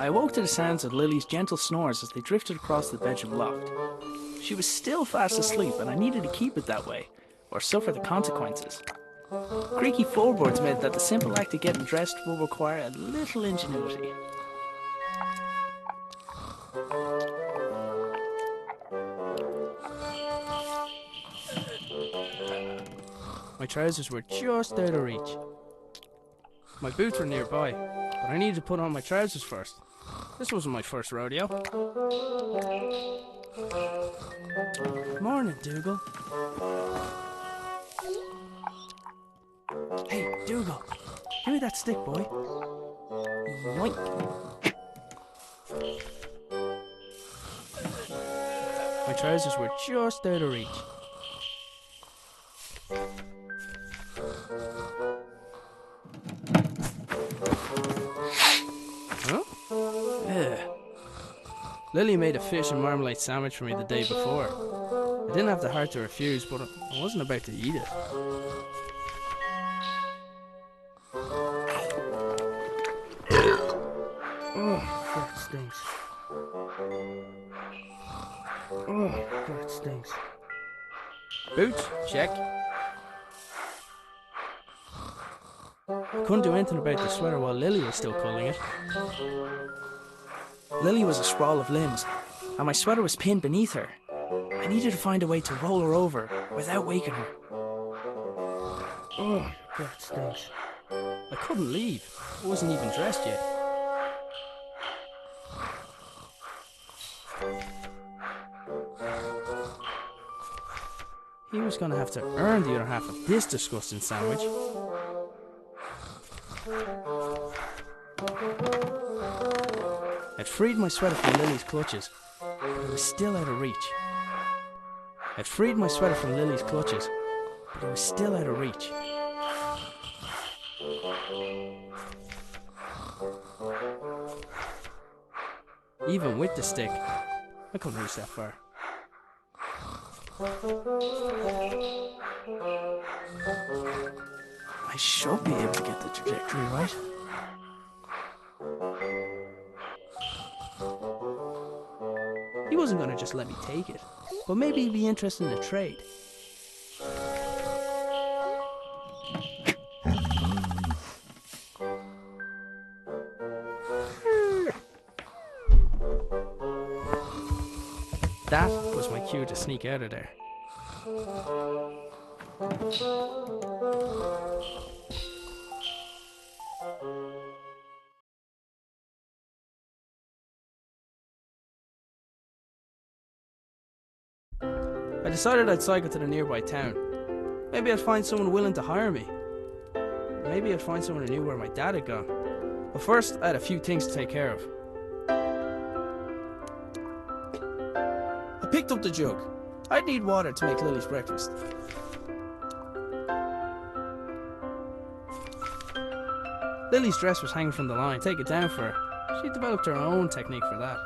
I awoke to the sounds of Lily's gentle snores as they drifted across the bedroom loft. She was still fast asleep and I needed to keep it that way, or suffer the consequences. Creaky floorboards meant that the simple act of getting dressed will require a little ingenuity. My trousers were just out of reach. My boots were nearby, but I needed to put on my trousers first. This wasn't my first rodeo. Morning, Dougal. Hey, Dougal, give me that stick, boy. Yoink. My trousers were just out of reach. Huh? Ugh. Lily made a fish and marmalade sandwich for me the day before. I didn't have the heart to refuse, but I wasn't about to eat it. Oh, that stinks. Oh, that stinks. Boots? Check. I couldn't do anything about the sweater while Lily was still pulling it. Lily was a sprawl of limbs, and my sweater was pinned beneath her. I needed to find a way to roll her over without waking her. Oh, that stinks. I couldn't leave. I wasn't even dressed yet. He was going to have to earn the other half of this disgusting sandwich. I'd freed my sweater from Lily's clutches, but it was still out of reach. I'd freed my sweater from Lily's clutches, but it was still out of reach. Even with the stick, I couldn't reach that far. I should be able to get the trajectory right. He wasn't going to just let me take it, but maybe he'd be interested in a trade. That was my cue to sneak out of there. I decided I'd cycle to the nearby town. Maybe I'd find someone willing to hire me. Maybe I'd find someone who knew where my dad had gone. But first, I had a few things to take care of. I picked up the jug. I'd need water to make Lily's breakfast. Lily's dress was hanging from the line. Take it down for her. She developed her own technique for that.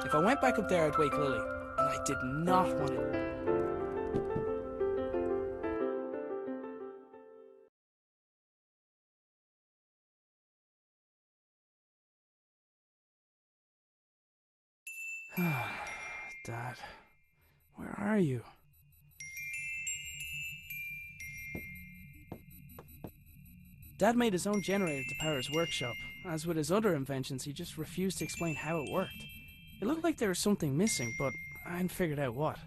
If I went back up there, I'd wake Lily, and I did not want it. Dad, where are you? Dad made his own generator to power his workshop. As with his other inventions, he just refused to explain how it worked. It looked like there was something missing, but I hadn't figured out what.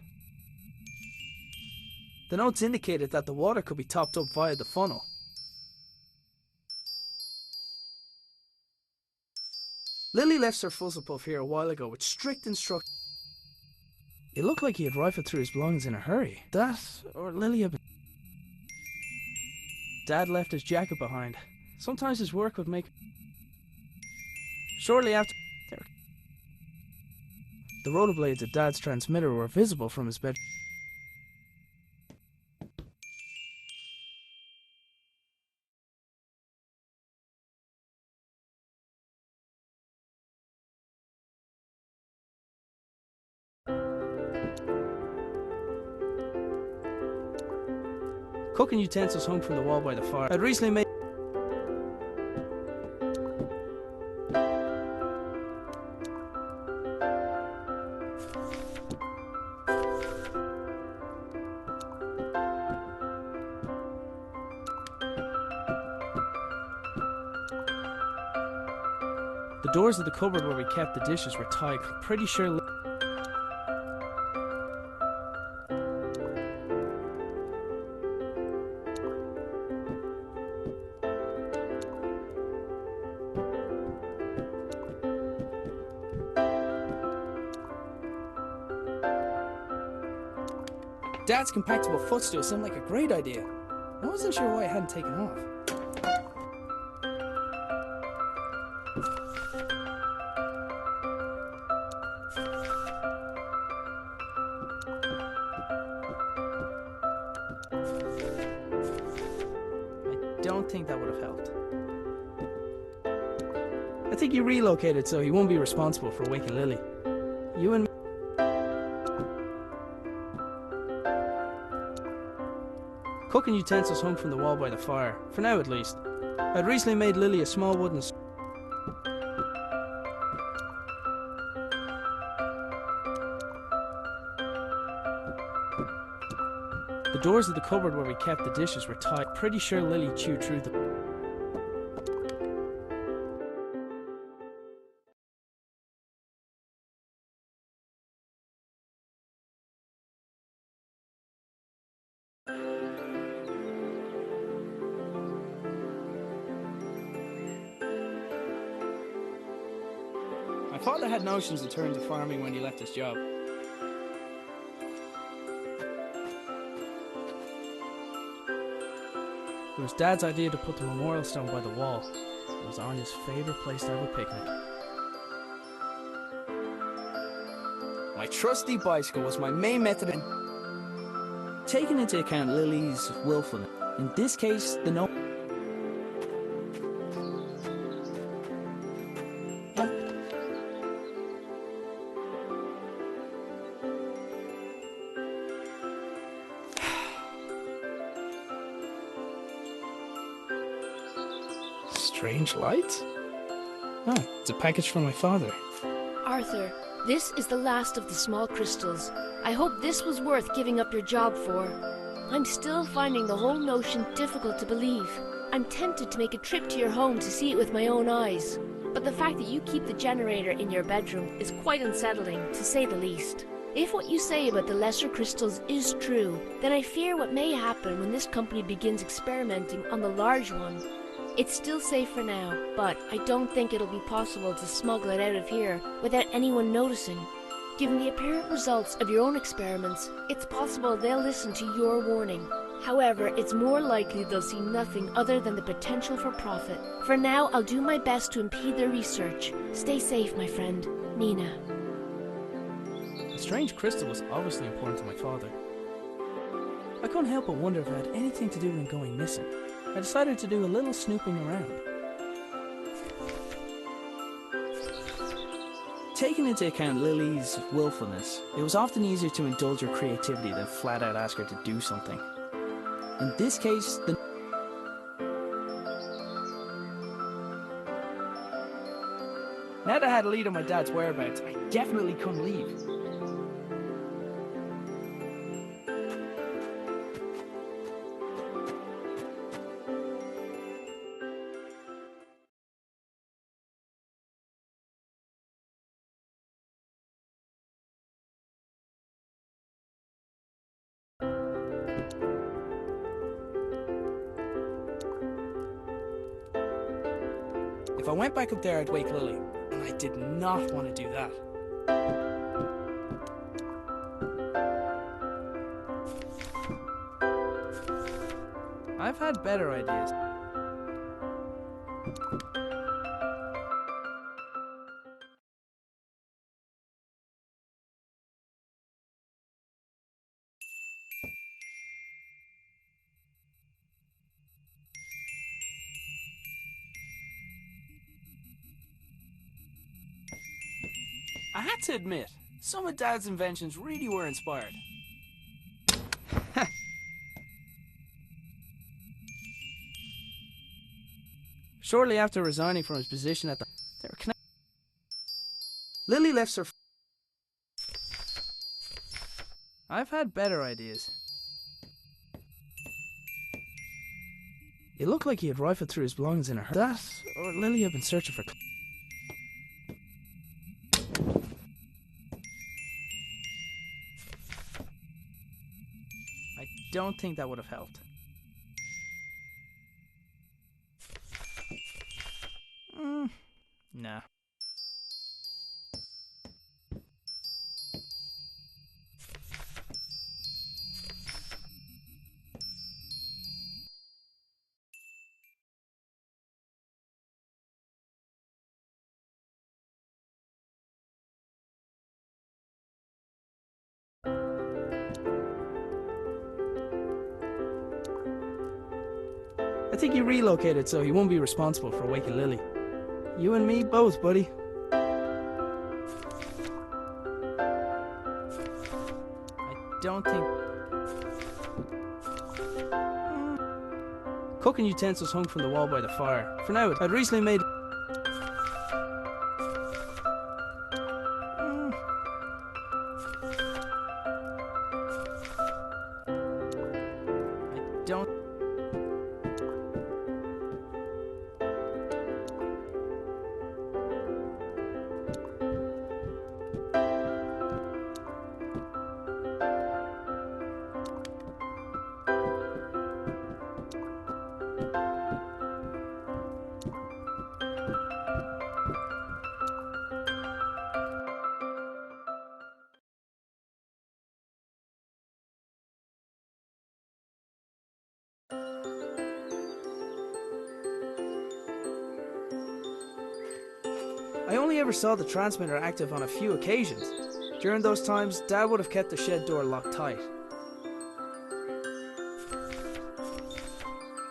The notes indicated that the water could be topped up via the funnel. Lily left Sir Fuzzlepuff here a while ago with strict instructions. It looked like he had rifled through his belongings in a hurry. That, or Lily had been... Dad left his jacket behind. Sometimes his work would make... Shortly after... The rotor blades of Dad's transmitter were visible from his bed. Cooking utensils hung from the wall by the fire. I'd recently made... The doors of the cupboard where we kept the dishes were tied. Pretty sure... Dad's compactable footstool seemed like a great idea. I wasn't sure why it hadn't taken off. I don't think that would have helped. I think he relocated so he won't be responsible for waking Lily. You and me. Cooking utensils hung from the wall by the fire, for now at least. I'd recently made Lily a small wooden... The doors of the cupboard where we kept the dishes were tied. Pretty sure Lily chewed through them. My father had notions in terms of farming when he left his job. It was Dad's idea to put the memorial stone by the wall. It was Anya's favourite place to have a picnic. My trusty bicycle was my main method in taking into account Lily's willfulness. In this case, the no... Strange light? Oh, it's a package from my father. Arthur, this is the last of the small crystals. I hope this was worth giving up your job for. I'm still finding the whole notion difficult to believe. I'm tempted to make a trip to your home to see it with my own eyes. But the fact that you keep the generator in your bedroom is quite unsettling, to say the least. If what you say about the lesser crystals is true, then I fear what may happen when this company begins experimenting on the large one. It's still safe for now, but I don't think it'll be possible to smuggle it out of here without anyone noticing. Given the apparent results of your own experiments, it's possible they'll listen to your warning. However, it's more likely they'll see nothing other than the potential for profit. For now, I'll do my best to impede their research. Stay safe, my friend. Nina. The strange crystal was obviously important to my father. I couldn't help but wonder if it had anything to do with him going missing. I decided to do a little snooping around. Taking into account Lily's willfulness, it was often easier to indulge her creativity than flat out ask her to do something. In this case, the... Now that I had a lead on my dad's whereabouts, I definitely couldn't leave. If I went back up there, I'd wake Lily, and I did not want to do that. I've had better ideas. I had to admit, some of Dad's inventions really were inspired. Shortly after resigning from his position at the... They were connected. Lily left Sir... I've had better ideas. It looked like he had rifled through his belongings in a hurry. That, or Lily had been searching for... don't think that would have helped. Nah. I think he relocated so he won't be responsible for waking Lily. You and me both, buddy. I don't think... Cooking utensils hung from the wall by the fire. For now, I'd recently made... I don't... I only ever saw the transmitter active on a few occasions. During those times, Dad would have kept the shed door locked tight.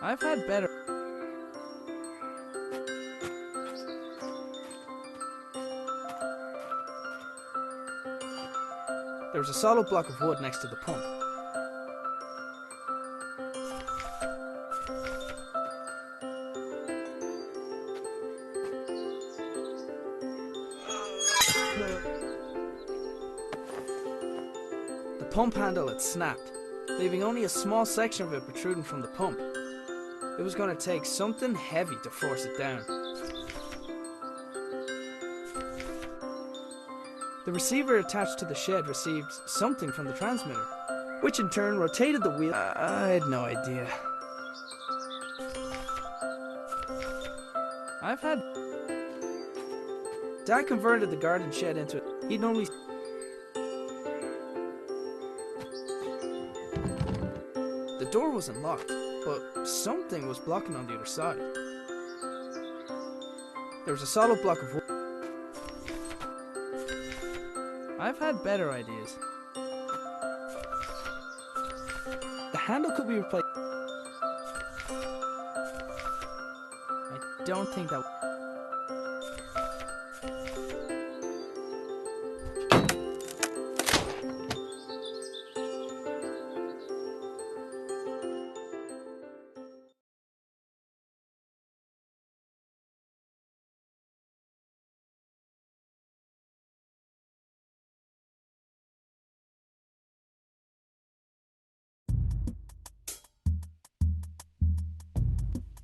I've had better... There was a solid block of wood next to the pump. The pump handle had snapped, leaving only a small section of it protruding from the pump. It was going to take something heavy to force it down. The receiver attached to the shed received something from the transmitter, which in turn rotated the wheel. I had no idea. I've had... Dad converted the garden shed into it. He'd normally... The door wasn't locked, but something was blocking on the other side. There was a solid block of wood. I've had better ideas. The handle could be replaced. I don't think that...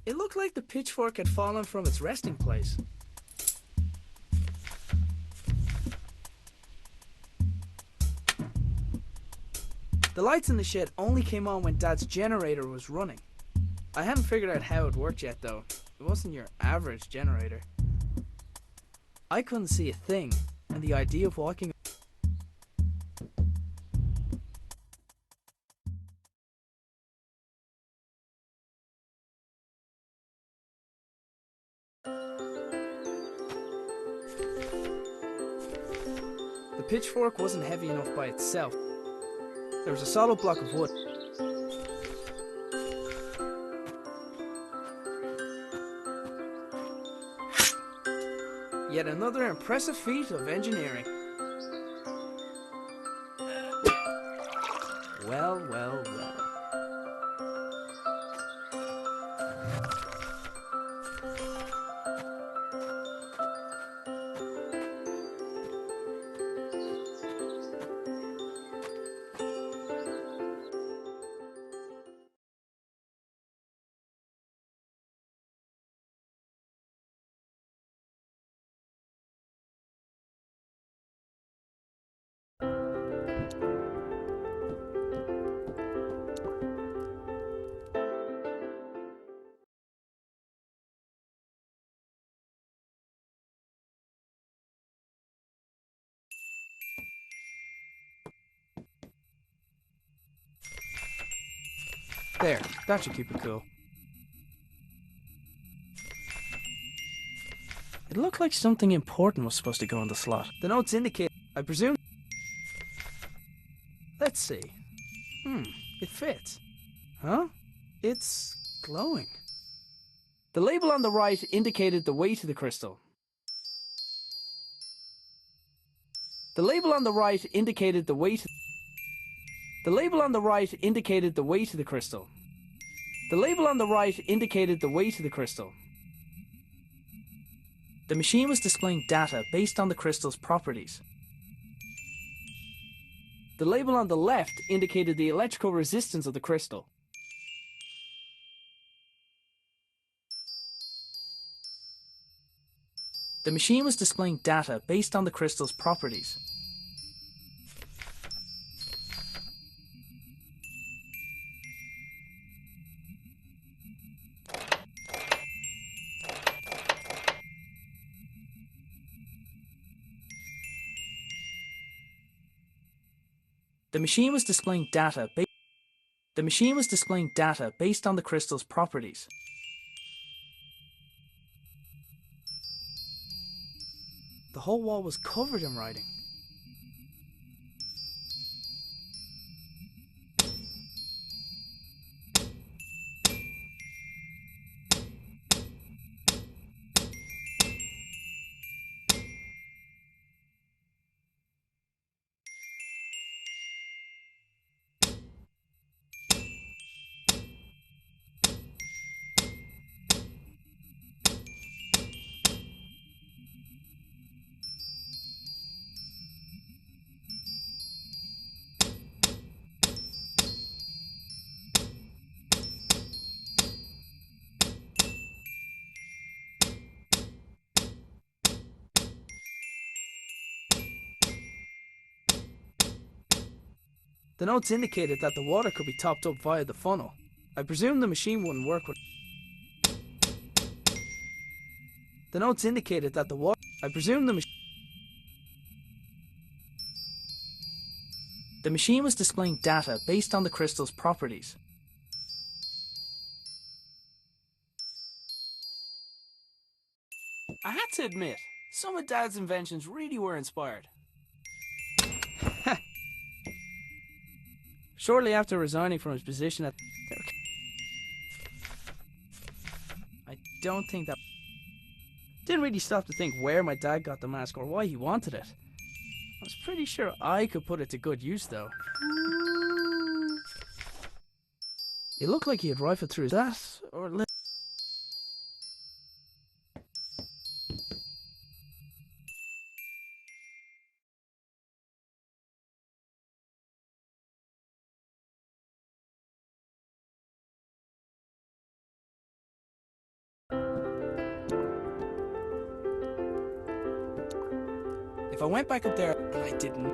It looked like the pitchfork had fallen from its resting place. The lights in the shed only came on when Dad's generator was running. I hadn't figured out how it worked yet though. It wasn't your average generator. I couldn't see a thing, and the idea of walking... The pitchfork wasn't heavy enough by itself. There was a solid block of wood. Yet another impressive feat of engineering. Well, well, well. There, that should keep it cool. It looked like something important was supposed to go in the slot. The notes indicate, I presume... Let's see. It fits. Huh? It's glowing. The label on the right indicated the weight of the crystal. The label on the right indicated the weight... The label on the right indicated the weight of the crystal. The label on the right indicated the weight of the crystal. The machine was displaying data based on the crystal's properties. The label on the left indicated the electrical resistance of the crystal. The machine was displaying data based on the crystal's properties. The machine was displaying data based on the crystal's properties. The whole wall was covered in writing. The notes indicated that the water could be topped up via the funnel. I presume the machine wouldn't work with... The notes indicated that the water... I presume the machine... The machine was displaying data based on the crystal's properties. I had to admit, some of Dad's inventions really were inspired. Shortly after resigning from his position at... I don't think that... Didn't really stop to think where my dad got the mask or why he wanted it. I was pretty sure I could put it to good use though. It looked like he had rifled through that, or... If I went back up there and I didn't...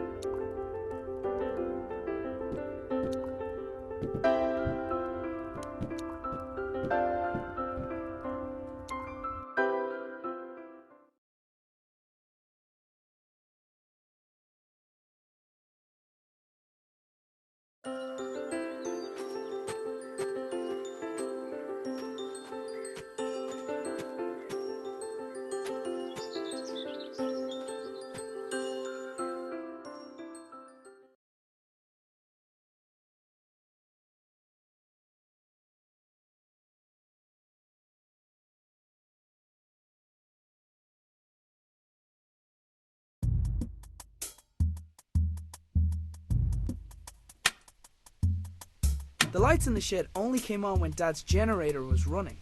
The lights in the shed only came on when Dad's generator was running.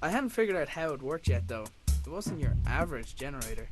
I hadn't figured out how it worked yet though. It wasn't your average generator.